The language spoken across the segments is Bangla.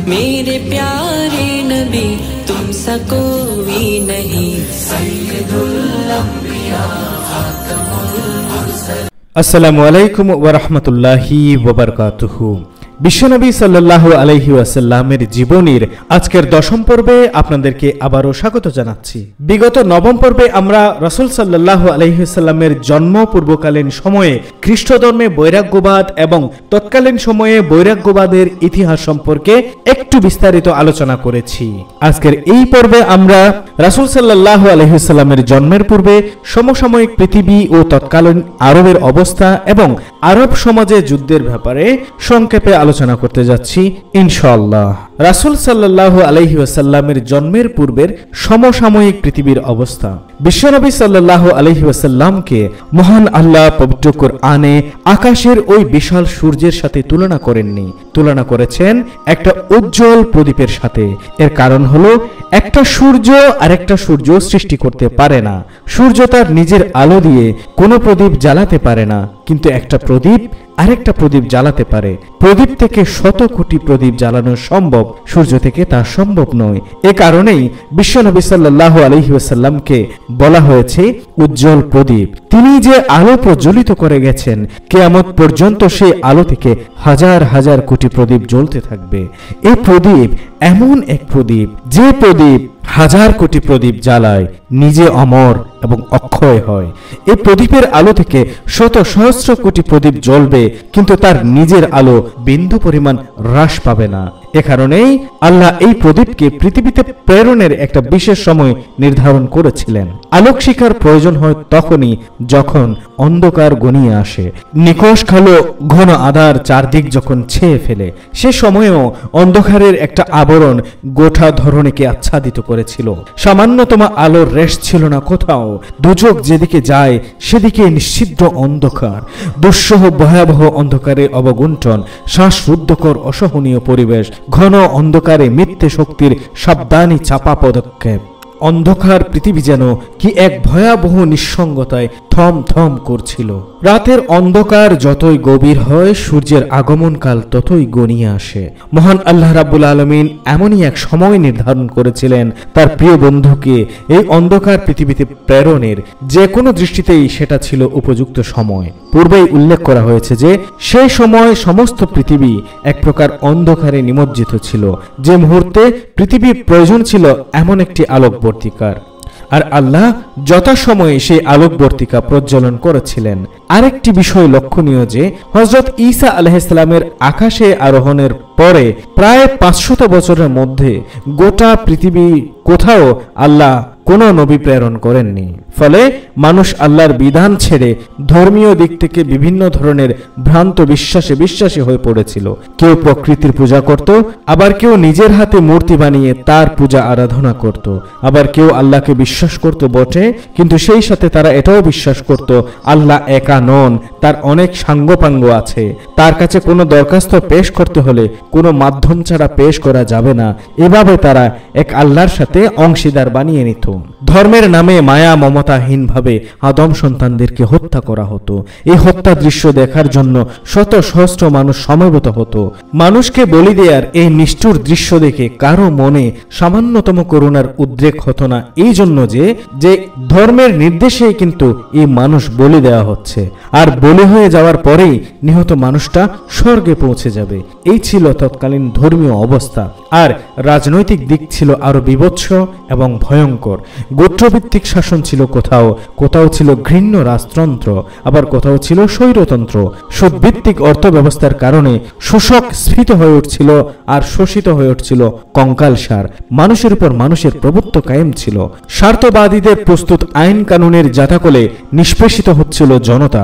मेरे प्यारे नबी तुमसा कोई नहीं सय्यदुल अंबिया खातमुल मुरसलीन। আসসালামু আলাইকুম ওয়া রাহমাতুল্লাহি ওয়া বারাকাতুহু। বিশ্বনবী সাল্লাল্লাহু আলাইহি ওয়াসাল্লামের জীবনীর আজকের 10ম পর্বে আপনাদেরকে আবারও স্বাগত জানাচ্ছি। বিগত 9ম পর্বে আমরা রাসূল সাল্লাল্লাহু আলাইহি ওয়াসাল্লামের জন্ম পূর্বকালীন সময়ে খ্রিস্ট ধর্মে বৈরাগ্যবাদ এবং তৎকালীন সময়ে বৈরাগ্যবাদের ইতিহাস সম্পর্কে একটু বিস্তারিত আলোচনা করেছি। আজকের এই পর্বে আমরা রাসূল সাল্লাল্লাহু আলাইহি ওয়াসাল্লামের জন্মের পূর্বে সমসাময়িক পৃথিবী ও তৎকালীন আরবের অবস্থা এবং আরব সমাজে যুদ্ধের ব্যাপারে সংক্ষেপে আলোচনা করতে যাচ্ছি ইনশাআল্লাহ। রাসূল সাল্লাল্লাহু আলাইহি ওয়াসাল্লামের জন্মের পূর্বের সমসাময়িক পৃথিবীর অবস্থা। বিশ্বনবী সাল্লাল্লাহু আলাইহি ওয়াসাল্লামকে মহান আল্লাহ পবিত্র কোরআনে আকাশের ওই বিশাল সূর্যের সাথে তুলনা করেননি, তুলনা করেছেন একটা উজ্জ্বল প্রদীপের সাথে। এর কারণ হলো একটা সূর্য আরেকটা সূর্য সৃষ্টি করতে পারে না। সূর্য তার নিজের আলো দিয়ে কোনো প্রদীপ জ্বালাতে পারে না, কিন্তু একটা প্রদীপ আরেকটা প্রদীপ জ্বালাতে পারে। প্রদীপ থেকে শত কোটি প্রদীপ জ্বালানো সম্ভব, সূর্য থেকে তা সম্ভব নয়। এ কারণেই বিশ্বনবী সাল্লাল্লাহু আলাইহি ওয়াসাল্লামকে বলা হয়েছে উজ্জ্বল প্রদীপ। তিনি যে আলো প্রজ্বলিত করে গেছেন, কিয়ামত পর্যন্ত সেই আলো থেকে হাজার হাজার কোটি প্রদীপ জ্বলতে থাকবে। এই প্রদীপ এমন এক প্রদীপ, যে প্রদীপ হাজার কোটি প্রদীপ জ্বালায়, নিজে অমর এবং অক্ষয় হয়। এই প্রদীপের আলো থেকে শত সহস্র কোটি প্রদীপ জ্বলবে, কিন্তু তার নিজের আলো বিন্দু পরিমাণ হ্রাস পাবে না। এ কারণেই আল্লাহ এই প্রদীপকে পৃথিবীতে প্রেরণের একটা বিশেষ সময় নির্ধারণ করেছিলেন। আলোক শিখার প্রয়োজন হয় তখনই যখন অন্ধকার ঘনিয়ে আসে, নিকষ কালো ঘন আঁধার চারদিক যখন ছেয়ে ফেলে। সে সময়েও অন্ধকারের একটা আবরণ গোটা ধরণীকে আচ্ছাদিত করেছিল। সামান্যতম আলোর রেশ ছিল না কোথাও। দুচোখ যেদিকে যায় সেদিকে নিশ্চিদ্র অন্ধকার, দুঃসহ ভয়াবহ অন্ধকারের অবগুণ্ঠন, শ্বাসরুদ্ধকর অসহনীয় পরিবেশ, ঘন অন্ধকারে মিথ্যে শক্তির সাবধানী চাপা পদক্ষেপ। অন্ধকার পৃথিবী যেন কি এক ভয়াবহ নিঃসঙ্গতায় থম থম করছিল। রাতের অন্ধকার যতই গভীর হয়, সূর্যের আগমনকাল ততই গনিয়ে আসে। মহান আল্লাহ রাব্বুল আলামিন এমনই এক সময় নির্ধারণ করেছিলেন তার প্রিয় বন্ধুকে এই অন্ধকার পৃথিবীতে প্রেরণের। যে কোনো দৃষ্টিতেই সেটা ছিল উপযুক্ত সময়। পূর্বেই উল্লেখ করা হয়েছে যে সেই সময় সমস্ত পৃথিবী এক প্রকার অন্ধকারে নিমজ্জিত ছিল। যে মুহূর্তে পৃথিবীর প্রয়োজন ছিল এমন একটি আলোকবর্তিকার, আর আল্লাহ যথাসময়ে সেই আলোকবর্তিকা প্রজ্বলন করেছিলেন। আরেকটি বিষয় লক্ষণীয় যে হযরত ঈসা আলাইহিস সালামের আকাশে আরোহণের পরে প্রায় 500 বছরের মধ্যে গোটা পৃথিবী কোথাও আল্লাহ কোনো নবী প্রেরণ করেননি। ফলে মানুষ আল্লাহর বিধান ছেড়ে ধর্মীয় দিক থেকে বিভিন্ন ধরনের ভ্রান্ত বিশ্বাসে বিশ্বাসী হয়ে পড়েছিল। কেউ প্রকৃতির পূজা করত, আবার কেউ নিজের হাতে মূর্তি বানিয়ে তার পূজা আরাধনা করত। আবার কেউ আল্লাহকে বিশ্বাস করত বটে, কিন্তু সেই সাথে তারা এটাও বিশ্বাস করত আল্লাহ একা নন, তার অনেক সাঙ্গপাঙ্গ আছে। তার কাছে কোনো দরখাস্ত পেশ করতে হলে কোনো মাধ্যম ছাড়া পেশ করা যাবে না। এভাবে তারা এক আল্লাহর সাথে অংশীদার বানিয়ে নিত। ধর্মের নামে মায়া মমতাহীনভাবে আদম সন্তানদেরকে হত্যা করা হতো। এই হত্যা দৃশ্য দেখার জন্য শত সহস্র মানুষ সমবেত হতো। মানুষকে বলি দেওয়ার এই নিষ্ঠুর দৃশ্য দেখে কারো মনে সামান্যতম করুণার উদ্রেক হতো না, এই জন্য যে ধর্মের নির্দেশেই কিন্তু এই মানুষ বলি দেওয়া হচ্ছে, আর বলি হয়ে যাওয়ার পরেই নিহত মানুষটা স্বর্গে পৌঁছে যাবে। এই ছিল তৎকালীন ধর্মীয় অবস্থা। আর রাজনৈতিক দিক ছিল আরো বিভৎস এবং ভয়ঙ্কর। গোত্রভিত্তিক শাসন ছিল কোথাও, কোথাও ছিল ঘৃণ্য রাজতন্ত্র, আবার কোথাও ছিল স্বৈরতন্ত্র। সুদভিত্তিক অর্থ ব্যবস্থার কারণে শোষক স্ফীত হয়ে উঠছিল আর শোষিত হয়ে উঠছিল কঙ্কালসার। মানুষের উপর মানুষের প্রভুত্ব কায়েম ছিল। স্বার্থবাদীদের প্রস্তুত আইন কানুনের জাতাকলে নিষ্পেষিত হচ্ছিল জনতা।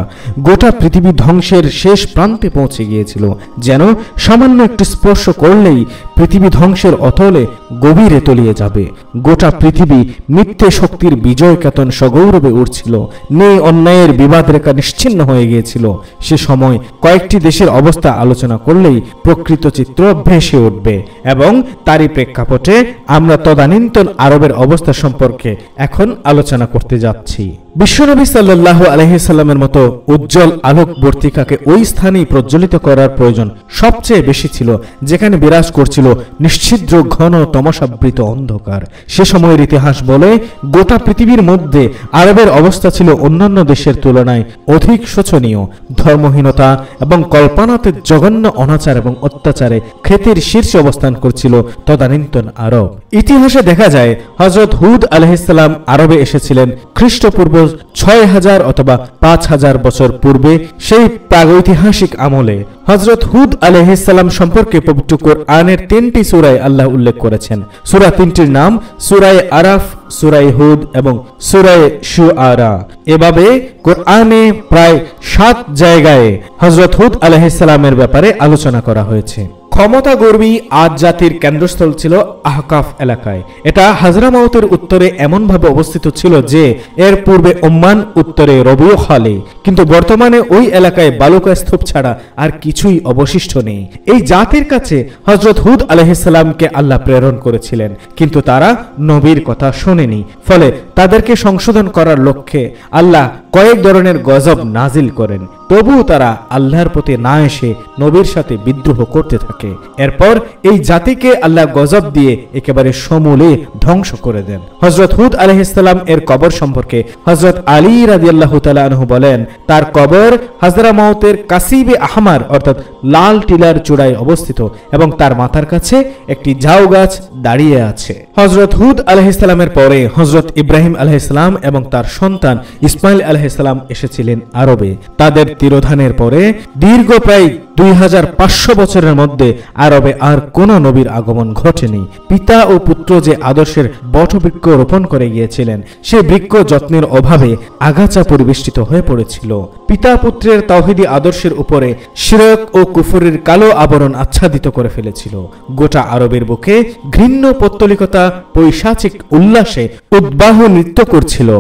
গোটা পৃথিবী ধ্বংসের শেষ প্রান্তে পৌঁছে গিয়েছিল। যেন সামান্য একটু স্পর্শ করলেই পৃথিবী ধ্বংসের অতলে গভীরে তলিয়ে যাবে। গোটা পৃথিবী মিথ্যে শক্তির বিজয় কেতন সগৌরবে উঠছিল। নেই অন্যায়ের বিবাদ রেখা নিশ্চিহ্ন হয়ে গিয়েছিল। সে সময় কয়েকটি দেশের অবস্থা আলোচনা করলেই প্রকৃত চিত্র ভেসে উঠবে, এবং তারই প্রেক্ষাপটে আমরা তদানীন্তন আরবের অবস্থা সম্পর্কে এখন আলোচনা করতে যাচ্ছি। বিশ্বনবী সাল্লাল্লাহু আলাইহি সাল্লামের মতো উজ্জ্বল আলোকবর্তিকাকে ওই স্থানেই প্রজ্বলিত করার প্রয়োজন সবচেয়ে বেশি ছিল, যেখানে বিরাজ করছিল নিশ্ছিদ্র ঘন তমসাবৃত অন্ধকার। সে সময়ের ইতিহাস বলে গোটা পৃথিবীর মধ্যে আরবের অবস্থা ছিল অন্যান্য দেশের তুলনায় অধিক শোচনীয়। ধর্মহীনতা এবং কল্পনাতে জঘন্য অনাচার এবং অত্যাচারে খ্যাতির শীর্ষে অবস্থান করছিল তদানীন্তন আরব। ইতিহাসে দেখা যায় হযরত হুদ আলাইহিস সালাম আরবে এসেছিলেন খ্রিস্টপূর্ব ৬০০০ অথবা ৫০০০ বছর পূর্বে। সেই প্রাগৈতিহাসিক আমলে হযরত হুদ আলাইহিস সালাম সম্পর্কে পবিত্র কোরআনের ৩টি সূরায় আল্লাহ উল্লেখ করেছেন। সূরা ৩টির নাম সূরায়ে আরাফ, সূরায়ে হুদ এবং সূরায়ে শুআরা। এভাবে কোরআনে প্রায় ৭ জায়গায় হযরত হুদ আলাইহিস সালামের ব্যাপারে আলোচনা করা হয়েছে। ক্ষমতাগর্বী আদ জাতির কেন্দ্রস্থল ছিল আহকাফ এলাকায়। এটা হাজরামাউতের উত্তরে এমনভাবে অবস্থিত ছিল যে এর পূর্বে ওম্মান, উত্তরে রবিউ খালে, কিন্তু বর্তমানে ওই এলাকায় বালুকা স্তূপ ছাড়া আর কিছুই অবশিষ্ট নেই। এই জাতির কাছে হযরত হুদ আলাইহিস সালামকে আল্লাহ প্রেরণ করেছিলেন, কিন্তু তারা নবীর কথা শোনেনি। ফলে তাদেরকে সংশোধন করার লক্ষ্যে আল্লাহ কয়েক ধরনের গজব নাজিল করেন। তবুও তারা আল্লাহর প্রতি না এসে নবীর সাথে বিদ্রোহ করতে থাকে। এরপর এই জাতিকে আল্লাহ গজব দিয়ে একেবারে সমূলে ধ্বংস করে দেন। হযরত হুদ আলাইহিস সালাম এর কবর সম্পর্কে হযরত আলী রাদিয়াল্লাহু তাআলা আনহু বলেন, তার কবর হাজরামাউতের কাসিবে আহমার অর্থাৎ লাল টিলার চূড়ায় অবস্থিত এবং তার মাথার কাছে একটি ঝাউ গাছ দাঁড়িয়ে আছে। হযরত হুদ আলাইহিস সালামের পরে হযরত ইব্রাহিম আলাইহিস সালাম এবং তার সন্তান ইসমাইল আলাইহিস সালাম এসেছিলেন আরবে। তাদের তিরোধানের পরে দীর্ঘ প্রায় 2500 বছরের মধ্যে আরবে আর কোন নবীর আগমন ঘটেনি। পিতা ও পুত্র যে আদর্শের বটবৃক্ষ রোপণ করে গিয়েছিলেন, সে বৃক্ষ যত্নের অভাবে আগাছা পরিবেষ্টিত হয়ে পড়েছিল। পিতা পুত্রের তাওহীদি আদর্শের উপরে শিরক ও কুফরের কালো আবরণ আচ্ছাদিত করে ফেলেছিল। গোটা আরবের বুকে ঘৃণ্য পৌত্তলিকতা পৈশাচিক উল্লাসে উদ্বাহ নৃত্য করছিল।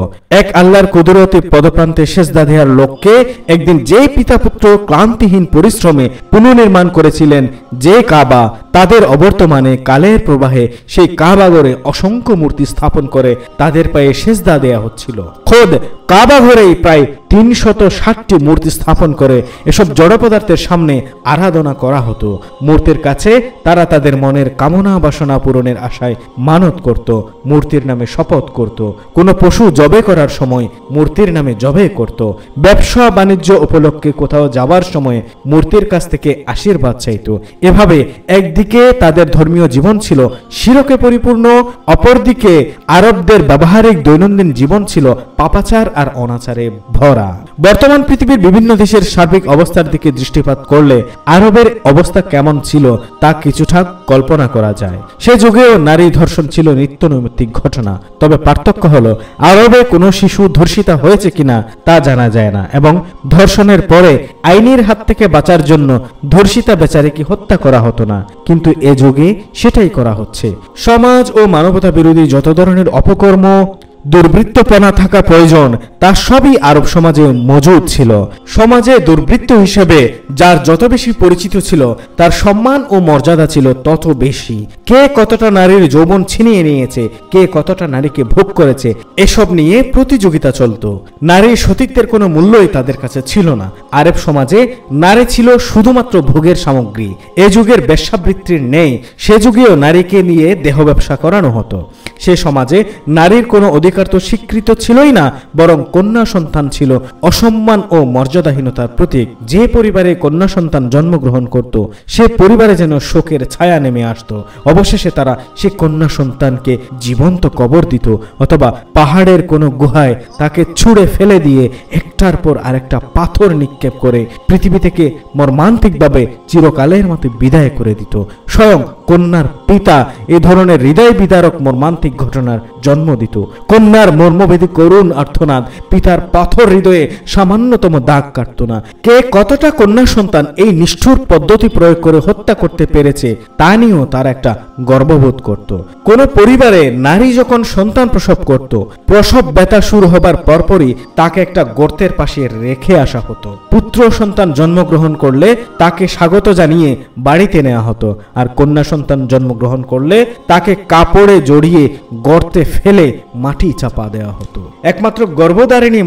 এক আল্লাহর কুদরতে পদপ্রান্তে সেজদা দেওয়ার লোককে একদিন যে পিতা পুত্র ক্লান্তিহীন পরিশ্রমে পুনর্নির্মাণ করেছিলেন যে কাবা, তাদের অবর্তমানে কালের প্রবাহে সেই কাবাঘরে অসংখ্য মূর্তি স্থাপন করে তাদের পায়ে সেজদা দেয়া হচ্ছিল। খোদ কাবাঘরেই প্রায় ৩৬০টি মূর্তি স্থাপন করে এসব জড় পদার্থের সামনে আরাধনা করা হতো। মূর্তির কাছে তারা তাদের মনের কামনা বাসনা পূরণের আশায় মানত করত, মূর্তির নামে শপথ করত। কোনো পশু জবে করার সময় মূর্তির নামে জবে করত। ব্যবসা বাণিজ্য উপলক্ষে কোথাও যাবার সময় মূর্তির কাছ থেকে আশীর্বাদ চাইত। এভাবে একদিকে তাদের ধর্মীয় জীবন ছিল শিরকে পরিপূর্ণ, অপরদিকে আরবদের ব্যবহারিক দৈনন্দিন জীবন ছিল পাপাচার আর অনাচারে ভরা। বর্তমান পৃথিবীর বিভিন্ন দেশের সার্বিক অবস্থার দিকে দৃষ্টিপাত করলে আরবের অবস্থা কেমন ছিল তা কিছুটা কল্পনা করা যায়। সে যুগেও নারী ধর্ষণ ছিল নিত্য নৈমিত্তিক ঘটনা। তবে পার্থক্য হলো আরবে কোনো শিশু ধর্ষিতা হয়েছে কিনা তা জানা যায় না, এবং ধর্ষণের পরে আইনের হাত থেকে বাঁচার জন্য ধর্ষিতা বেচারিকে হত্যা করা হতো না, কিন্তু এ যুগে সেটাই করা হচ্ছে। সমাজ ও মানবতা বিরোধী যত ধরনের অপকর্ম, দুর্বৃত্তপনা থাকা প্রয়োজন, তা সবই আরব সমাজে মজুদ ছিল। সমাজে দুর্বৃত্ত হিসেবে যার যত বেশি পরিচিত ছিল, তার সম্মান ও মর্যাদা ছিল তত বেশি। কে কতটা নারীর যৌবন ছিনিয়ে নিয়েছে, কে কতটা নারীকে ভোগ করেছে, এসব নিয়ে প্রতিযোগিতা চলত। নারীর সতীত্বের কোনো মূল্যই তাদের কাছে ছিল না। আরব সমাজে নারী ছিল শুধুমাত্র ভোগের সামগ্রী। এ যুগের বেশ্যাবৃত্তির নেই, সে যুগেও নারীকে নিয়ে দেহ ব্যবসা করানো হতো। সে সমাজে নারীর কোনো অধিকার তো স্বীকৃত ছিলই না, বরং কন্যা সন্তান ছিল অসম্মান ও মর্যাদাহীনতার প্রতীক। যে পরিবারে কন্যা সন্তান জন্মগ্রহণ করত, সে পরিবারে যেন শোকের ছায়া নেমে আসত। অবশেষে তারা সে কন্যা সন্তানকে জীবন্ত কবর দিত, অথবা পাহাড়ের কোনো গুহায় তাকে ছুঁড়ে ফেলে দিয়ে একটার পর আরেকটা পাথর নিক্ষেপ করে পৃথিবী থেকে মর্মান্তিকভাবে চিরকালের মতো বিদায় করে দিত। স্বয়ং কন্যার পিতা এ ধরনের হৃদয় বিদারক মর্মান্তিক ঘটনার জন্ম দিত। কন্যার মর্মভেদী করুণ আর্তনাদ পিতার পাথর হৃদয়ে সামান্যতম দাগ কাটত না। কে কতটা কন্যা সন্তান এই নিষ্ঠুর পদ্ধতি প্রয়োগ করে হত্যা করতে পেরেছে তা নিয়েও তার একটা গর্ববোধ করত। কোন পরিবারে নারী যখন সন্তান প্রসব করত, প্রসব ব্যথা শুরু হবার পরপরই তাকে একটা গর্তের পাশে রেখে আসা হতো। পুত্র সন্তান জন্মগ্রহণ করলে তাকে স্বাগত জানিয়ে বাড়িতে নেওয়া হতো, আর কন্যা সন্তান জন্মগ্রহণ করলে তাকে কাপড়ে জড়িয়ে গর্তে ফেলে মাটি চাপা দেওয়া হতো। একমাত্র গর্ভধারিণী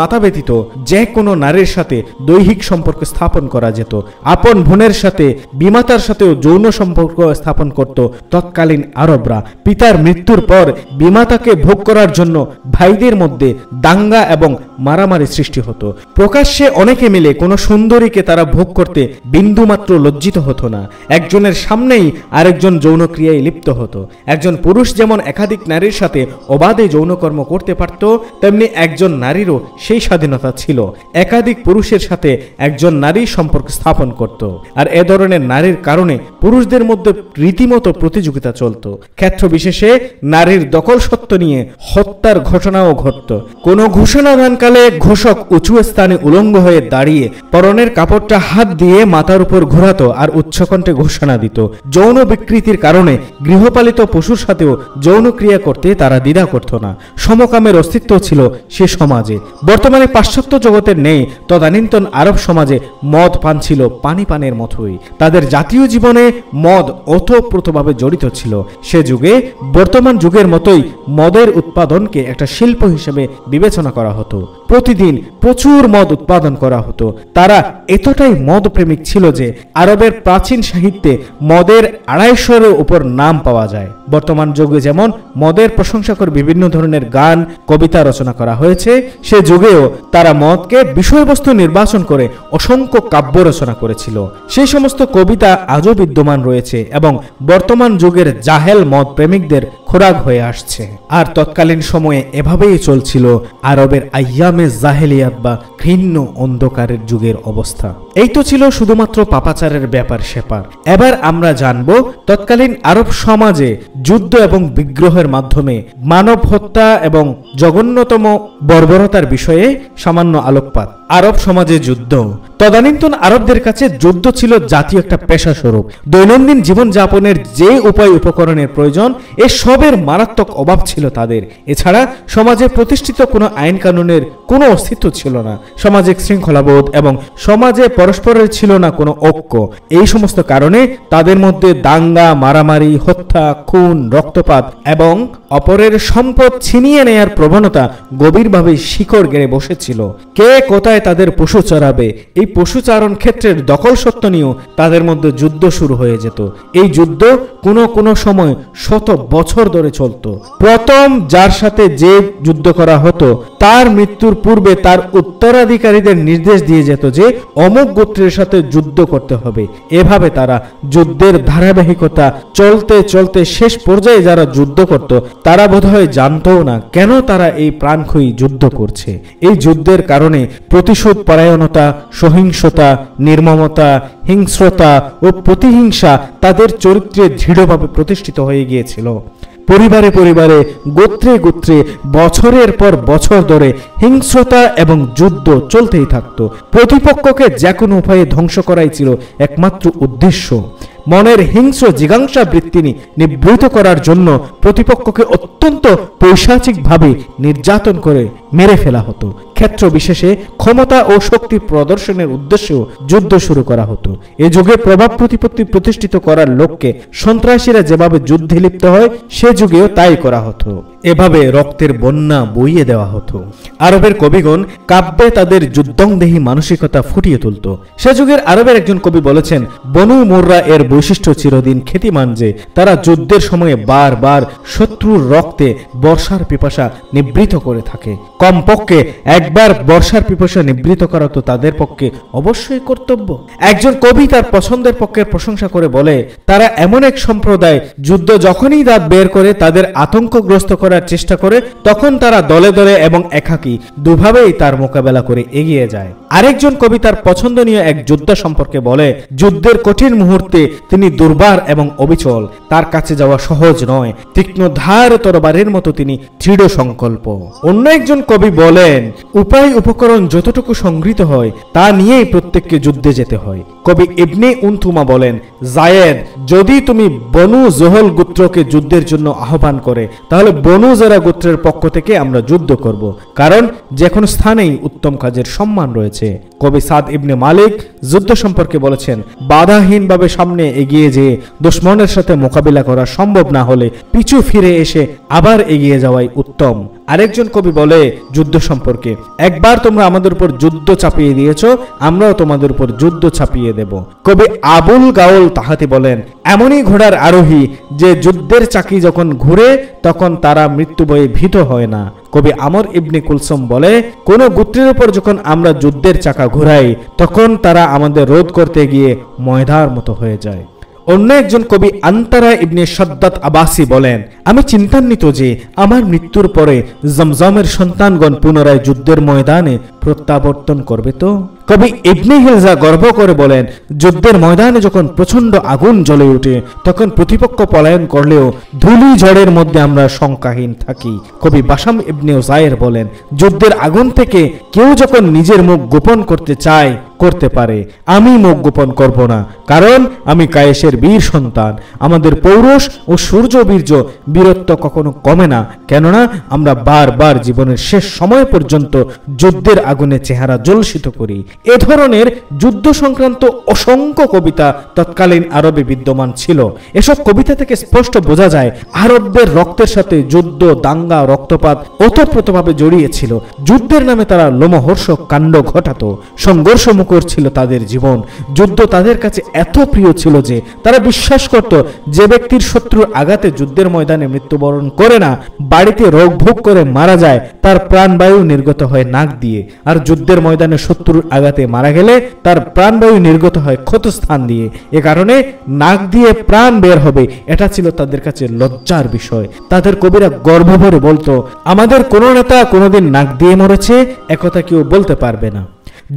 মাতা ব্যতীত যে কোনো নারীর সাথে দৈহিক সম্পর্ক স্থাপন করা যেত। আপন বোনের সাথে বিমাতার সাথেও যৌন সম্পর্ক স্থাপন করত তৎকালীন আরবরা। পিতার মৃত্যুর পর বিমাতাকে ভোগ করার জন্য ভাইদের মধ্যে দাঙ্গা এবং মারামারি সৃষ্টি হতো। প্রকাশ্যে অনেকে মিলে কোনো সুন্দরীকে তারা ভোগ করতে বিন্দুমাত্র লজ্জিত হতো না। একজনের সামনেই আরেকজন যৌন ক্রিয়ায় লিপ্ত হতো। একজন পুরুষ যেমন একাধিক নারীর সাথে অবাধে যৌনকর্ম করতে পারত, তেমনি একজন নারীরও সেই স্বাধীনতা ছিল। একাধিক পুরুষের সাথে একজন নারী সম্পর্ক স্থাপন করত। আর এ ধরনের নারীর কারণে পুরুষদের মধ্যে রীতিমতো প্রতিযোগিতা চলত। ক্ষেত্র বিশেষে নারীর দখল সত্ত্ব নিয়ে হত্যার ঘটনাও ঘটত। কোনো ঘোষণাদানকালে ঘোষক উঁচু স্থানে উলঙ্গ হয়ে দাঁড়িয়ে পরনের কাপড়টা হাত দিয়ে মাথার উপর ঘোরাতো আর উচ্চকণ্ঠে ঘোষণা দিত। যৌন বিকৃতির কারণে গৃহপালিত পশুর সাথেও যৌন ক্রিয়া করতে তারা দ্বিধা করত না। সমকামের অস্তিত্ব ছিল সে সমাজে। বর্তমানে পাশ্চাত্য জগতের নেই, তদানীন্তন আরব সমাজে মদ পান ছিল পানি পানের মতোই। তাদের জাতীয় জীবনে মদ ওতপ্রোতভাবে জড়িত ছিল। সে যুগে বর্তমান যুগের মতোই মদের উৎপাদনকে একটা শিল্প হিসেবে বিবেচনা করা হতো। প্রতিদিন প্রচুর মদ উৎপাদন করা হতো। তারা এতটাই মদ প্রেমিক ছিল যে আরবের প্রাচীন সাহিত্যে মদের 250-এর উপর নাম পাওয়া যায়। বর্তমান যুগে যেমন মদের প্রশংসা করে বিভিন্ন ধরনের গান কবিতা রচনা করা হয়েছে, সে যুগেও তারা মদকে বিষয়বস্তু নির্বাচন করে অসংখ্য কাব্য রচনা করেছিল। সেই সমস্ত কবিতা আজও বিদ্যমান রয়েছে এবং বর্তমান যুগের জাহেল মদ প্রেমিকদের খোরাক হয়ে আসছে। আর তৎকালীন সময়ে এভাবেই চলছিল আরবের আইয়ামে জাহেলিয়াত বা ঘৃণ্য অন্ধকারের যুগের অবস্থা। এই তো ছিল শুধুমাত্র পাপাচারের ব্যাপার স্যাপার। এবার আমরা জানব তৎকালীন আরব সমাজে যুদ্ধ এবং বিগ্রহের মাধ্যমে মানব হত্যা এবং জঘন্যতম বর্বরতার বিষয়ে সামান্য আলোকপাত। আরব সমাজে যুদ্ধ। তদানীন্তন আরবদের কাছে যুদ্ধ ছিল জাতীয় একটা পেশা স্বরূপ। দৈনন্দিন জীবনযাপনের যে উপায় উপকরণের প্রয়োজন, এ সবের মারাত্মক অভাব ছিল তাদের। এছাড়া সমাজে প্রতিষ্ঠিত কোনো আইন কানুনের কোনো অস্তিত্ব ছিল না। সামাজিক শৃঙ্খলাবোধ এবং সমাজে পরস্পরের ছিল না কোনো ঐক্য। এই সমস্ত কারণে তাদের মধ্যে দাঙ্গা, মারামারি, হত্যা, খুন, রক্তপাত এবং অপরের সম্পদ ছিনিয়ে নেয়ার প্রবণতা গভীরভাবে শিকড় গেড়ে বসেছিল। কে কোথায় তাদের পশু চড়াবে, এই পশুচারণ ক্ষেত্রের দখল সত্ত্ব নিয়েও তাদের মধ্যে যুদ্ধ শুরু হয়ে যেত। এই যুদ্ধ কোনো সময় শত বছর ধরে চলত। প্রথম যার সাথে যে যুদ্ধ করা হতো তার মৃত্যুর পূর্বে তার উত্তরাধিকারীদের নির্দেশ দিয়ে যেত যে অমুক গোত্রের সাথে যুদ্ধ করতে হবে। এভাবে তারা যুদ্ধের ধারাবাহিকতা চলতে চলতে শেষ পর্যায়ে যারা যুদ্ধ করত তারা বোধহয় জানতও না কেন তারা এই প্রাণক্ষয়ী যুদ্ধ করছে। এই যুদ্ধের কারণে প্রতিশোধ পরায়ণতা, সহিংসতা, নির্মমতা, হিংস্রতা ও প্রতিহিংসা তাদের চরিত্রে দৃঢ়ভাবে প্রতিষ্ঠিত হয়ে গিয়েছিল। পরিবারে পরিবারে, গোত্রে গোত্রে বছরের পর বছর ধরে হিংস্রতা এবং যুদ্ধ চলতেই থাকত। প্রতিপক্ষকে যে কোনো উপায়ে ধ্বংস করাই ছিল একমাত্র উদ্দেশ্য। মনের হিংস্র জিজ্ঞাসা বৃত্তি নিবৃত করার জন্য প্রতিপক্ষকে অত্যন্ত পৈশাচিকভাবে নির্যাতন করে মেরে ফেলা হতো। ক্ষেত্র বিশেষে ক্ষমতা ও শক্তি প্রদর্শনের উদ্দেশ্যেও যুদ্ধ শুরু করা হতো। এ যুগে প্রভাব প্রতিপত্তি প্রতিষ্ঠিত করার লক্ষ্যে সন্ত্রাসীরা যেভাবে যুদ্ধে লিপ্ত হয়, সে যুগেও তাই করা হতো। এভাবে রক্তের বন্যা বইয়ে দেওয়া হতো। আরবের কবিগণ কাব্যে তাদের যুদ্ধংদেহী মানসিকতা ফুটিয়ে তুলত। সে যুগের আরবের একজন কবি বলেছেন, বনু মুররা এর বৈশিষ্ট্য চিরদিন খ্যাতিমান যে তারা যুদ্ধের সময়ে বারবার শত্রুর রক্তে বর্ষার পিপাসা নিবৃত করে থাকে। কমপক্ষে একবার বর্ষার পিপাসা নিবৃত করা তো তাদের পক্ষে অবশ্যই কর্তব্য। একজন কবি তার পছন্দের পক্ষের প্রশংসা করে বলে, তারা এমন এক সম্প্রদায়, যুদ্ধ যখনই দাঁত বের করে তাদের আতঙ্কগ্রস্ত করার চেষ্টা করে, তখন তারা দলে দলে এবং একাকী দুভাবেই তার মোকাবেলা করে এগিয়ে যায়। আরেকজন কবি তার পছন্দনীয় এক যোদ্ধা সম্পর্কে বলে, যুদ্ধের কঠিন মুহূর্তে তিনি দুর্বার এবং অবিচল, তার কাছে যাওয়া সহজ নয়, তীক্ষ্ণ ধার তরবারের মতো তিনি দৃঢ় সংকল্প। অন্য একজন কবি বলেন, উপায় উপকরণ যতটুকু সংগৃহীত হয় তা নিয়েই প্রত্যেককে যুদ্ধে যেতে হয়। কবি ইবনে উনথুমা বলেন, জায়েদ, যদি তুমি বনু জোহল গোত্রকে যুদ্ধের জন্য আহ্বান করে, তাহলে বনু জেরা গোত্রের পক্ষ থেকে আমরা যুদ্ধ করব, কারণ যে কোনো স্থানেই উত্তম কাজের সম্মান রয়েছে। কবি সাদ ইবনে মালিক যুদ্ধ সম্পর্কে বলেছেন, বাধাহীনভাবে সামনে এগিয়ে যেয়ে দুশমনের সাথে মোকাবিলা করা সম্ভব না হলে পিছু ফিরে এসে আবার এগিয়ে যাওয়াই উত্তম। আরেকজন কবি বলে যুদ্ধ সম্পর্কে, একবার তোমরা আমাদের উপর যুদ্ধ চাপিয়ে দিয়েছো, আমরাও তোমাদের উপর যুদ্ধ চাপিয়ে দেব। কবি আবুল গাওল তাহাতি বলেন, এমনই ঘোড়ার আরোহী যে যুদ্ধের চাকি যখন ঘুরে তখন তারা মৃত্যু ভয়ে ভীত হয় না। কবি আমর ইবনে কুলসুম বলে, কোন গোত্রের উপর যখন আমরা যুদ্ধের চাকা ঘুরাই তখন তারা আমাদের রোধ করতে গিয়ে ময়দার মতো হয়ে যায়। অন্য একজন কবি আন্তারা ইবনে শাদ্দাদ আবাসি বলেন, আমি চিন্তান্বিত যে আমার মৃত্যুর পরে জমজমের সন্তানগণ পুনরায় যুদ্ধের ময়দানে প্রত্যাবর্তন করবে। তো কবি ইবনে হিলজা গর্ব করে বলেন, যুদ্ধের ময়দানে যখন প্রচন্ড আগুন জ্বলে ওঠে তখন প্রতিপক্ষ পলায়ন করলেও ধুলি ঝড়ের মধ্যে আমরা শঙ্কাহীন থাকি। কবি বাসাম ইবনে উজায়ের বলেন, যুদ্ধের আগুন থেকে কেউ যখন নিজের মুখ গোপন করতে চায় করতে পারে, আমি মুখ গোপন করব না, কারণ আমি কায়েসের বীর সন্তান। আমাদের পৌরুষ ও সূর্য বীর্য বীরত্ব কখনো কমে না, কেননা আমরা বারবার জীবনের শেষ সময় পর্যন্ত যুদ্ধের আগুনে চেহারা জ্বলসিত করি। এ ধরনের যুদ্ধ সংক্রান্ত অসংখ্য কবিতা তৎকালীন আরবে বিদ্যমান ছিল। এসব কবিতা থেকে স্পষ্ট বোঝা যায় আরবদের রক্তের সাথে যুদ্ধ, দাঙ্গা, রক্তপাত ওতপ্রোতভাবে জড়িয়েছিল। যুদ্ধের নামে তারা লোমহর্ষক কাণ্ড ঘটাতো। সংঘর্ষ মুখর ছিল তাদের জীবন। যুদ্ধ তাদের কাছে এত প্রিয় ছিল যে তারা বিশ্বাস করত, যে ব্যক্তির শত্রুর আঘাতে যুদ্ধের ময়দানে মৃত্যুবরণ করে না, বাড়িতে রোগ ভোগ করে মারা যায়, তার প্রাণবায়ু নির্গত হয় নাক দিয়ে। আর যুদ্ধের ময়দানে শত্রুর আঘাতে মারা গেলে তার প্রাণবায়ু নির্গত হয় ক্ষতস্থান দিয়ে। এ কারণে নাক দিয়ে প্রাণ বের হবে, এটা ছিল তাদের কাছে লজ্জার বিষয়। তাদের কবিরা গর্ব ভরে বলতো, আমাদের কোন নেতা কোনোদিন নাক দিয়ে মরেছে একথা কেউ বলতে পারবে না।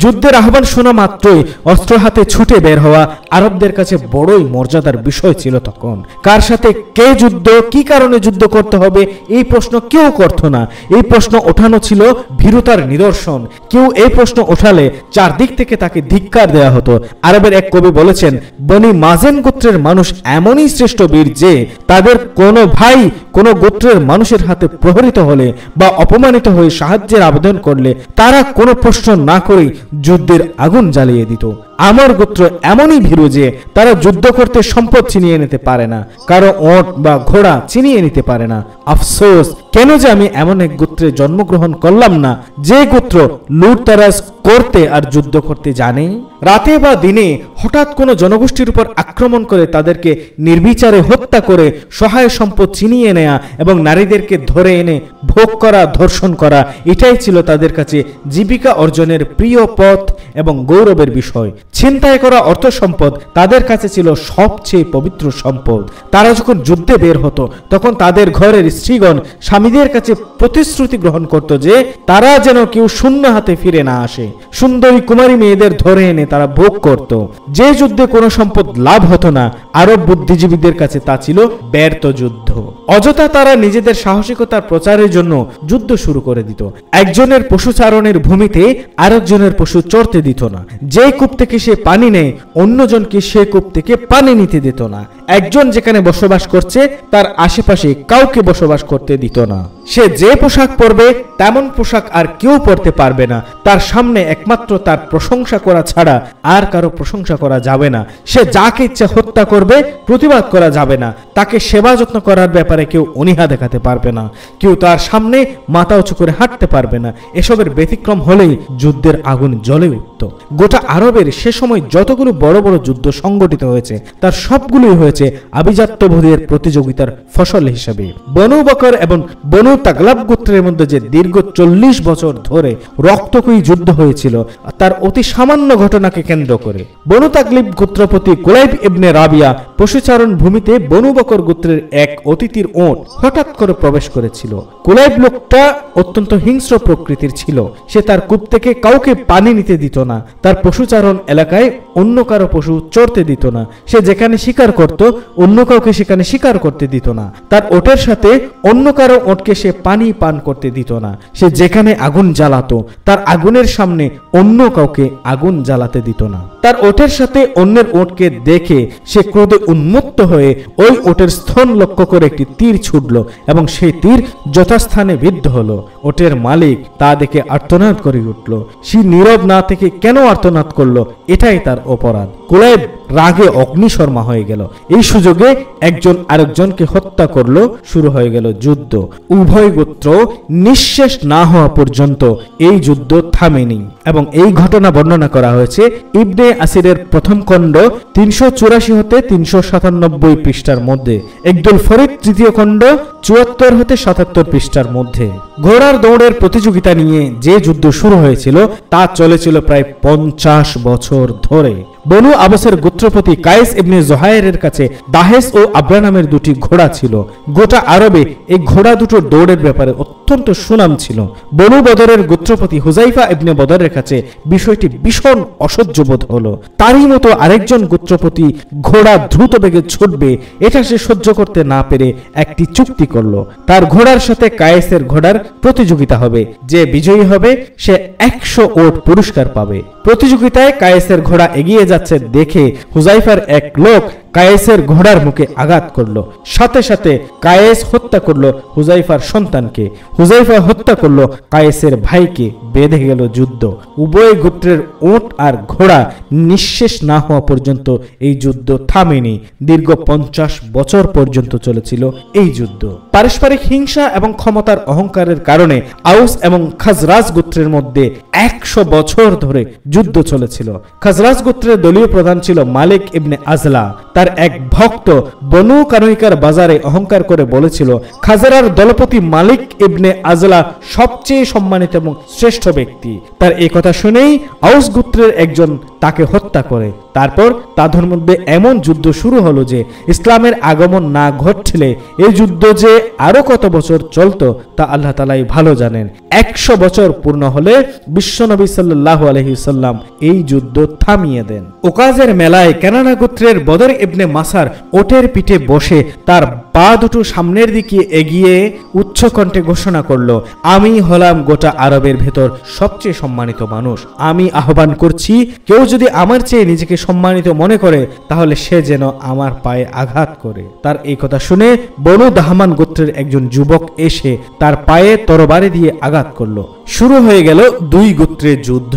যুদ্ধের আহ্বান শোনা মাত্রই অস্ত্র হাতে ছুটে বের হওয়া আরবদের কাছে বড়ই মর্যাদার বিষয় ছিল। তখন কার সাথে কে যুদ্ধ, কি কারণে যুদ্ধ করতে হবে এই প্রশ্ন কেউ করত না। এই প্রশ্ন ওঠানো ছিল ভীরুতার নিদর্শন। কেউ এই প্রশ্ন ওঠালে চারদিক থেকে তাকে ধিক্কার দেওয়া হতো। আরবের এক কবি বলেছেন, বনি মাজেন গোত্রের মানুষ এমনই শ্রেষ্ঠ বীর যে তাদের কোনো ভাই কোনো গোত্রের মানুষের হাতে প্রহরিত হলে বা অপমানিত হয়ে সাহায্যের আবেদন করলে তারা কোনো প্রশ্ন না করেই যুদ্ধের আগুন জ্বালিয়ে দিত। আমার গোত্র এমনই ভীরু যে তারা যুদ্ধ করতে সম্পদ ছিনিয়ে নিতে পারে না, কারো ওট বা ঘোড়া ছিনিয়ে নিতে পারে না। আফসোস, কেন যে আমি এমন এক গোত্রে জন্মগ্রহণ করলাম না যে গোত্র লুটতারাজ করতে আর যুদ্ধ করতে জানে। রাতে বা দিনে হঠাৎ কোনো জনগোষ্ঠীর উপর আক্রমণ করে তাদেরকে নির্বিচারে হত্যা করে সহায় সম্পদ ছিনিয়ে নেয়া এবং নারীদেরকে ধরে এনে ভোগ করা, ধর্ষণ করা, এটাই ছিল তাদের কাছে জীবিকা অর্জনের প্রিয় পথ এবং গৌরবের বিষয়। ছিনতাই করা অর্থ সম্পদ তাদের কাছে ছিল সবচেয়ে পবিত্র সম্পদ। তারা যখন যুদ্ধে বের হতো তখন তাদের ঘরের স্ত্রীগণ স্বামীদের কাছে প্রতিশ্রুতি গ্রহণ করত যে তারা যেন কেউ শূন্য হাতে ফিরে না আসে। সুন্দরী কুমারী মেয়েদের ধরে এনে তারা ভোগ করত। যে যুদ্ধে কোনো সম্পদ লাভ হতো না, আরব বুদ্ধিজীবীদের কাছে তা ছিল ব্যর্থ যুদ্ধ। অযথা তারা নিজেদের সাহসিকতার প্রচারের জন্য যুদ্ধ শুরু করে দিত। একজনের পশুচারণের ভূমিতে আরেকজনের পশু চড়তে দিত না। যে কূপ থেকে সে পানি নেয় অন্যজনকে সে কূপ থেকে পানি নিতে দিত না। একজন যেখানে বসবাস করছে তার আশেপাশে কাউকে বসবাস করতে দিত না। সে যে পোশাক পরবে তেমন পোশাক আর কেউ পরতে পারবে না। তার সামনে একমাত্র তার প্রশংসা করা ছাড়া আর কারো প্রশংসা করা যাবে না। সে যাকে ইচ্ছা হত্যা করবে, প্রতিবাদ করা যাবে না। তাকে সেবা যত্ন করার ব্যাপারে কেউ অনীহা দেখাতে পারবে না। কেউ তার সামনে মাথা উঁচু করে হাঁটতে পারবে না। এসবের ব্যতিক্রম হলেই যুদ্ধের আগুন জ্বলে উঠত। গোটা আরবের সে সময় যতগুলো বড় বড় যুদ্ধ সংগঠিত হয়েছে তার সবগুলোই হয়েছে আভিজাত্যবোধের প্রতিযোগিতার ফসল হিসেবে। বনু বকর এবং বনু তাগলাব গোত্রের মধ্যে যে দীর্ঘ 40 বছর ধরে রক্তক্ষয়ী যুদ্ধ হয়েছিল তার অতি সামান্য ঘটনাকে কেন্দ্র করে বনু তাগলিব গোত্রপতি কুলাইব ইবনে রাবিয়া পশুচারণ ভূমিতে বনু বকর গোত্রের এক অতিথির ওট হঠাৎ করে প্রবেশ করেছিল। কুলাইব লোকটা অত্যন্ত হিংস্র প্রকৃতির ছিল। সে তার কূপ থেকে কাউকে পানি নিতে দিত না। তার পশুচারণ এলাকায় অন্য কারো পশু চড়তে দিত না। সে যেখানে শিকার করত অন্য কাউকে সেখানে শিকার করতে দিত না। তার ওটের সাথে অন্য কারো ওটকে সে পানি পান করতে দিত না। সে যেখানে আগুন জ্বালাতো তার আগুনের সামনে অন্য কাউকে আগুন জ্বালাতে দিত না। তার ওটের সাথে অন্যের ওটকে দেখে সে ক্রোধে উন্মত্ত হয়ে ওই ওটের স্তন লক্ষ্য করে একটি তীর ছুটল এবং সেই তীর যথাস্থানে বিদ্ধ হলো। ওটের মালিক তা দেখে আর্তনাদ করে উঠল। সে নীরব না থেকে কেন আর্তনাদ করলো, এটাই তার অপরাধ। কুলাইব রাগে অগ্নিশর্মা হয়ে গেল। এই সুযোগে একজন আরেকজনকে হত্যা করলো। শুরু হয়ে গেল যুদ্ধ। উভয় গোত্র নিঃশেষ না হওয়া পর্যন্ত এই যুদ্ধ থামেনি এবং এই ঘটনা বর্ণনা করা হয়েছে ইবনে আসিরের প্রথম খণ্ড 384 হতে 397 পৃষ্ঠার মধ্যে, ইকদুল ফরিদ তৃতীয় খণ্ড 74 হতে 77 পৃষ্ঠার মধ্যে। ঘোড়ার দৌড়ের প্রতিযোগিতা নিয়ে যে যুদ্ধ শুরু হয়েছিল তা চলেছিল প্রায় 50 বছর ধরে। বনু আবসের গোত্রপতি কায়েস ইবনে জোহায়েরের কাছে দাহেস ও আবরা নামের দুটি ঘোড়া ছিল। গোটা আরবে এই ঘোড়া দুটো দৌড়ের ব্যাপারে অত্যন্ত সুনাম ছিল। বনু বদরের গোত্রপতি হুজাইফা ইবনে বদরের কাছে বিষয়টি ভীষণ অসহ্য বোধ হলো। তারই মতো আরেকজন গোত্রপতি ঘোড়া দ্রুত বেগে ছুটবে এটা সে সহ্য করতে না পেরে একটি চুক্তি করলো। তার ঘোড়ার সাথে কায়েসের ঘোড়ার প্রতিযোগিতা হবে, যে বিজয়ী হবে সে 100 ওট পুরস্কার পাবে। প্রতিযোগিতায় কায়েসের ঘোড়া এগিয়ে যাচ্ছে দেখে হুজাইফার এক লোক কায়েসের ঘোড়ার মুখে আঘাত করলো। সাথে সাথে কায়েস হত্যা করলো হুজাইফার সন্তানকে, হুজাইফা হত্যা করলো কায়েসের ভাইকে। বেঁধে গেল যুদ্ধ। উভয় গোত্রের ওট আর ঘোড়া নিঃশেষ না হওয়া পর্যন্ত এই যুদ্ধ থামেনি। দীর্ঘ 50 বছর পর্যন্ত চলেছিল এই যুদ্ধ। পারস্পরিক হিংসা এবং ক্ষমতার অহংকারের কারণে আউস এবং খাজরাজ গোত্রের মধ্যে 100 বছর ধরে যুদ্ধ চলেছিল। খাজরাজ গোত্রের দলীয় প্রধান ছিল মালিক ইবনে আজলা। তার এক ভক্ত বনু কানুইকার বাজারে অহংকার করে বলেছিল, খাজরার দলপতি মালিক ইবনে আজলা সবচেয়ে সম্মানিত এবং শ্রেষ্ঠ ব্যক্তি। তার এই কথা শুনেই আউস গোত্রের একজন তাকে হত্যা করে। তারপর তাদের মধ্যে এমন যুদ্ধ শুরু হলো যে ইসলামের আগমন না ঘটলে এই যুদ্ধ যে আরো কত বছর চলতো তা আল্লাহ তাআলাই ভালো জানেন। 100 বছর পূর্ণ হলে বিশ্বনবী সাল্লাল্লাহু আলাইহি সাল্লাম এই যুদ্ধ থামিয়ে দেন। ওকাজের মেলায় কেনানা গোত্রের বদর ইবনে মাসার ওটের পিঠে বসে তার পা দুটো সামনের দিকে এগিয়ে উচ্চ কণ্ঠে ঘোষণা করলো, আমি হলাম গোটা আরবের ভেতর সবচেয়ে সম্মানিত মানুষ। আমি আহ্বান করছি, কেউ যদি আমার চেয়ে নিজেকে সম্মানিত মনে করে তাহলে সে যেন আমার পায়ে আঘাত করে। তার এই কথা শুনে বনু দাহমান গোত্রের একজন যুবক এসে তার পায়ে তরবারি দিয়ে আঘাত করলো। শুরু হয়ে গেল দুই গোত্রের যুদ্ধ।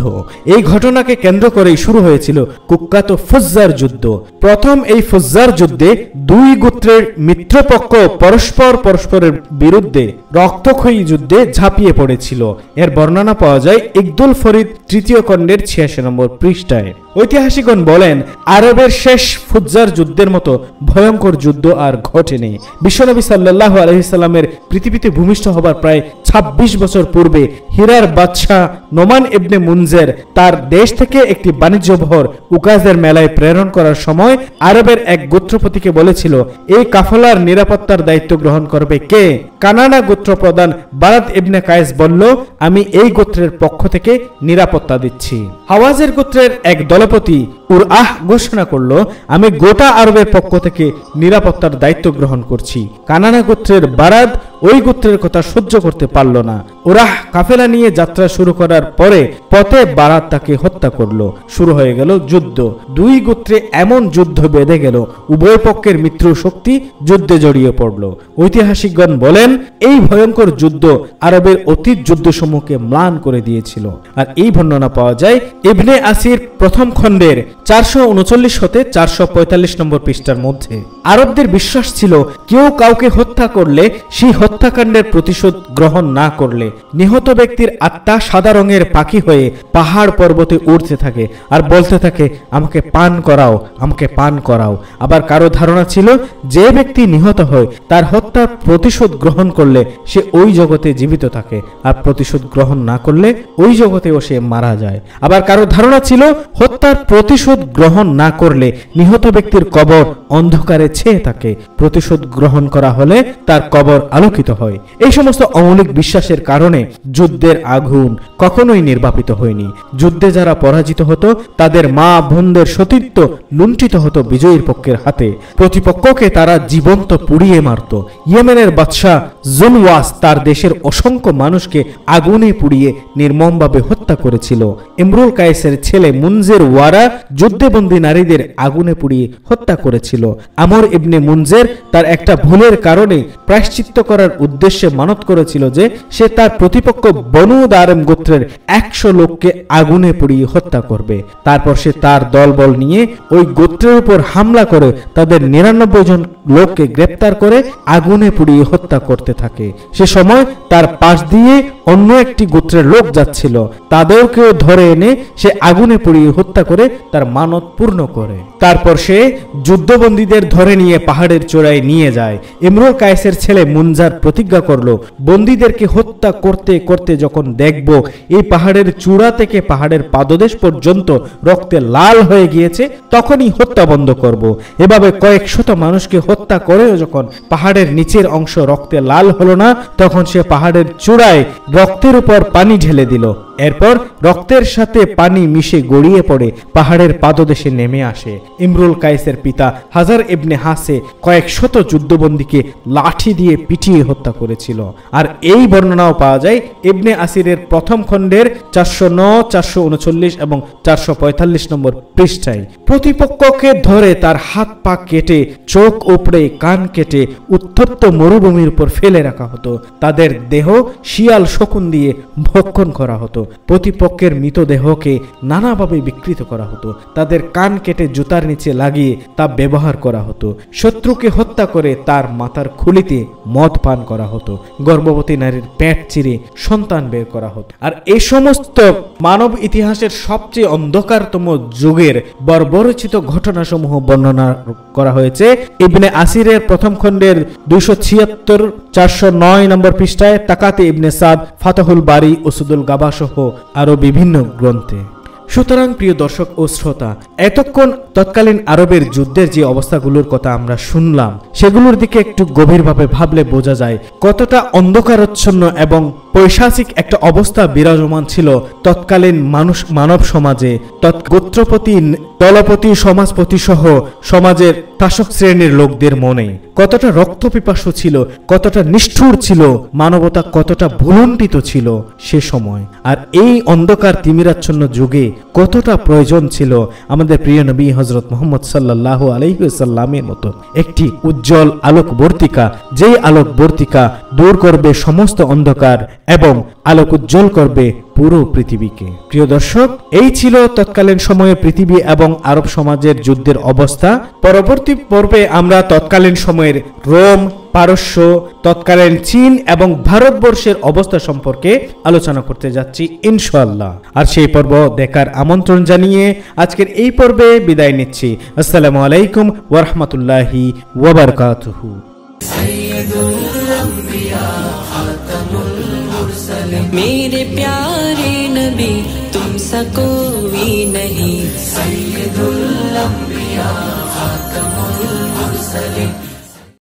এই ঘটনাকে কেন্দ্র করেই শুরু হয়েছিল কুখ্যাত ফুজ্জার যুদ্ধ। প্রথম এই ফুজ্জার যুদ্ধে দুই গোত্রের মিত্রপক্ষ পরস্পরের বিরুদ্ধে রক্তক্ষয়ী যুদ্ধে ঝাঁপিয়ে পড়েছিল। এর বর্ণনা পাওয়া যায় ইকদুল ফরিদ তৃতীয় খণ্ডের 86 নম্বর পৃষ্ঠায়। ঐতিহাসিকগণ বলেন, আরবের শেষ ফুজ্জার যুদ্ধের মতো ভয়ঙ্কর যুদ্ধ আর ঘটেনি। বিশ্বনবী সাল্লাল্লাহু আলাইহি সাল্লামের পৃথিবীতে ভূমিষ্ঠ হবার প্রায় 26 বছর পূর্বে হিরার বাদশাহ নোমান ইবনে মুনজের তার দেশ থেকে একটি বাণিজ্য বহর উকাজের মেলায় প্রেরণ করার সময় আরবের এক গোত্রপতিকে বলেছিল, এই কাফলার নিরাপত্তার দায়িত্ব গ্রহণ করবে কে? কানানা গোত্র প্রধান বারাদ ইবনে কায়েস বলল, আমি এই গোত্রের পক্ষ থেকে নিরাপত্তা দিচ্ছি। হাওয়াজের গোত্রের এক দলপতি উরআহ ঘোষণা করল, আমি গোটা আরবের পক্ষ থেকে নিরাপত্তার দায়িত্ব গ্রহণ করছি। কানানা গোত্রের বারাদ ওই গোত্রের কথা সহ্য করতে পারল না। উরআহ কাফেলা নিয়ে যাত্রা শুরু করার পরে পথে বারাদ তাকে হত্যা করলো। শুরু হয়ে গেল যুদ্ধ। দুই গোত্রে এমন যুদ্ধ বেঁধে গেল, উভয় পক্ষের মিত্র শক্তি যুদ্ধে জড়িয়ে পড়ল। ঐতিহাসিকগণ বলেন, এই ভয়ঙ্কর যুদ্ধ আরবের অতীত যুদ্ধসমূহকে ম্লান করে দিয়েছিল। আর এই বর্ণনা পাওয়া যায় ইবনে আসির প্রথম খণ্ডের 439 হতে 445 নম্বর পৃষ্ঠার মধ্যে। আরবদের বিশ্বাস ছিল, কেউ কাউকে হত্যা করলে সেই হত্যাকাণ্ডের প্রতিশোধ গ্রহণ না করলে নিহত ব্যক্তির আত্মা সাদা রঙের পাখি হয়ে পাহাড় পর্বতে উড়তে থাকে আর বলতে থাকে, আমাকে পান করাও, আমাকে পান করাও। আবার কারো ধারণা ছিল, যে ব্যক্তি নিহত হয় তার হত্যার প্রতিশোধ গ্রহণ করলে সে ওই জগতে জীবিত থাকে, আর প্রতিশোধ গ্রহণ না করলে ওই জগতেও সে মারা যায়। আবার কারো ধারণা ছিল, হত্যার প্রতিশোধ গ্রহণ না করলে নিহত ব্যক্তির কবর অন্ধকারে ছেয়ে থাকে, প্রতিশোধ গ্রহণ করা হলে তার কবর আলোকিত হয়। এই সমস্ত অমৌলিক বিশ্বাসের কারণে যুদ্ধের আগুন কখনোই নির্বাপিত হয়নি। যুদ্ধে যারা পরাজিত হতো তাদের মা বোনদের সতীত্ব লুণ্ঠিত হতো বিজয়ীর পক্ষের হাতে। প্রতিপক্ষকে তারা জীবন্ত পুড়িয়ে মারত। ইয়েমেনের বাদশাহ জুলওয়াস তার দেশের অসংখ্য মানুষকে আগুনে পুড়িয়ে নির্মমভাবে হত্যা করেছিল। ইমরুল কায়েসের ছেলে মুনজির ওয়ারা যুদ্ধে বন্দী নারীদের আগুনে পুড়িয়ে হত্যা করেছিল। আমর ইবনে মুনজের তার একটা ভুলের কারণে প্রায়শ্চিত্ত করার উদ্দেশ্যে মানত করেছিল যে সে তার প্রতিপক্ষ বনু দারেম গোত্রের 100 লোককে আগুনে পুড়িয়ে হত্যা করবে। তারপর সে তার দলবল নিয়ে ওই গোত্রের উপর হামলা করে তাদের 99 জন লোককে গ্রেপ্তার করে আগুনে পুড়িয়ে হত্যা করতে থাকে। সে সময় তার পাশ দিয়ে অন্য একটি গোত্রের লোক যাচ্ছিল, তাদেরকেও ধরে এনে সে আগুনে পুড়িয়ে হত্যা করে তার মানত পূর্ণ করে। তারপর সে যুদ্ধবন্দীদের ধরে নিয়ে পাহাড়ের চূড়ায় নিয়ে যায়। ইমরুল কায়েসের ছেলে মুনজার প্রতিজ্ঞা করলো, বন্দীদেরকে হত্যা করতে করতে যখন দেখব এই পাহাড়ের চূড়া থেকে পাহাড়ের পাদদেশ পর্যন্ত রক্তে লাল হয়ে গিয়েছে তখনই হত্যা বন্ধ করব। এভাবে কয়েক শত মানুষকে হত্যা করেও যখন পাহাড়ের নিচের অংশ রক্তে লাল হলো না, তখন সে পাহাড়ের চূড়ায় রক্তের উপর পানি ঢেলে দিল। এরপর রক্তের সাথে পানি মিশে গড়িয়ে পড়ে পাহাড়ের পাদদেশে নেমে আসে। ইমরুল কায়েসের পিতা হাজার ইবনে হাসে কয়েক শত যুদ্ধবন্দীকে লাঠি দিয়ে পিটিয়ে হত্যা করেছিল। আর এই বর্ণনাও পাওয়া যায় ইবনে আসিরের প্রথম খণ্ডের 409, 439 এবং 445 নম্বর পৃষ্ঠায়। প্রতিপক্ষকে ধরে তার হাত পা কেটে, চোখ উপড়ে, কান কেটে উত্তপ্ত মরুভূমির উপর ফেলে রাখা হতো। তাদের দেহ শিয়াল শকুন দিয়ে ভক্ষণ করা হতো। প্রতিপক্ষের মৃতদেহকে নানাভাবে বিকৃত করা হতো। তাদের কান কেটে জুতার নিচে লাগিয়ে তা ব্যবহার করা হতো। শত্রুকে হত্যা করে তার মাথার খুলিতে মদ পান করা হতো। গর্ভবতী নারীর পেট চিরে সন্তান বের করা হতো। আর এই সমস্ত মানব ইতিহাসের সবচেয়ে অন্ধকারতম যুগের বর্বরচিত ঘটনাসমূহ বর্ণনা করা হয়েছে ইবনে আসিরের প্রথম খণ্ডের 276, 409 নম্বর পৃষ্ঠায়, তাকাতে ইবনে সাদ, ফাতাহুল বারি, উসুদুল গাবা সহ আরো বিভিন্ন গ্রন্থে। সুতরাং প্রিয় দর্শক ও শ্রোতা, এতক্ষণ তৎকালীন আরবের যুদ্ধের যে অবস্থাগুলোর কথা আমরা শুনলাম, সেগুলোর দিকে একটু গভীরভাবে ভাবলে বোঝা যায় কতটা অন্ধকারচ্ছন্ন এবং পৈশাচিক একটা অবস্থা বিরাজমান ছিল তৎকালীন মানব সমাজে। গোত্রপতি, দলপতি, সমাজপতি সহ সমাজের শাসক শ্রেণীর লোকদের মনে কতটা রক্তপিপাসু ছিল, কতটা নিষ্ঠুর ছিল মানবতা, কতটা ভুলুণ্ঠিত ছিল সে সময়। আর এই অন্ধকার তিমিরাচ্ছন্ন যুগে কতটা প্রয়োজন ছিল আমাদের প্রিয় নবী হযরত মুহাম্মদ সাল্লাল্লাহু আলাইহি ওয়াসাল্লামের মতো একটি উজ্জ্বল আলোকবর্তিকা, যেই আলোকবর্তিকা দূর করবে সমস্ত অন্ধকার এবং আলোক উজ্জ্বল করবে পুরো পৃথিবীকে। প্রিয় দর্শক, এই ছিল তৎকালীন সময়ে পৃথিবী এবং আরব সমাজের যুদ্ধের অবস্থা। পরবর্তী পর্বে আমরা তৎকালীন সময়ের রোম, পারস্য, তৎকালীন চীন এবং ভারতবর্ষের অবস্থা সম্পর্কে আলোচনা করতে যাচ্ছি ইনশাআল্লাহ। আর সেই পর্ব দেখার আমন্ত্রণ জানিয়ে আজকের এই পর্বে বিদায় নিচ্ছি। আসসালামু আলাইকুম ওয়া রাহমাতুল্লাহি ওয়া বারাকাতুহু। मेरे प्यारे नबी तुम सा कोई नहीं, सैयदुल अंबिया खातमुल मुरसलीन।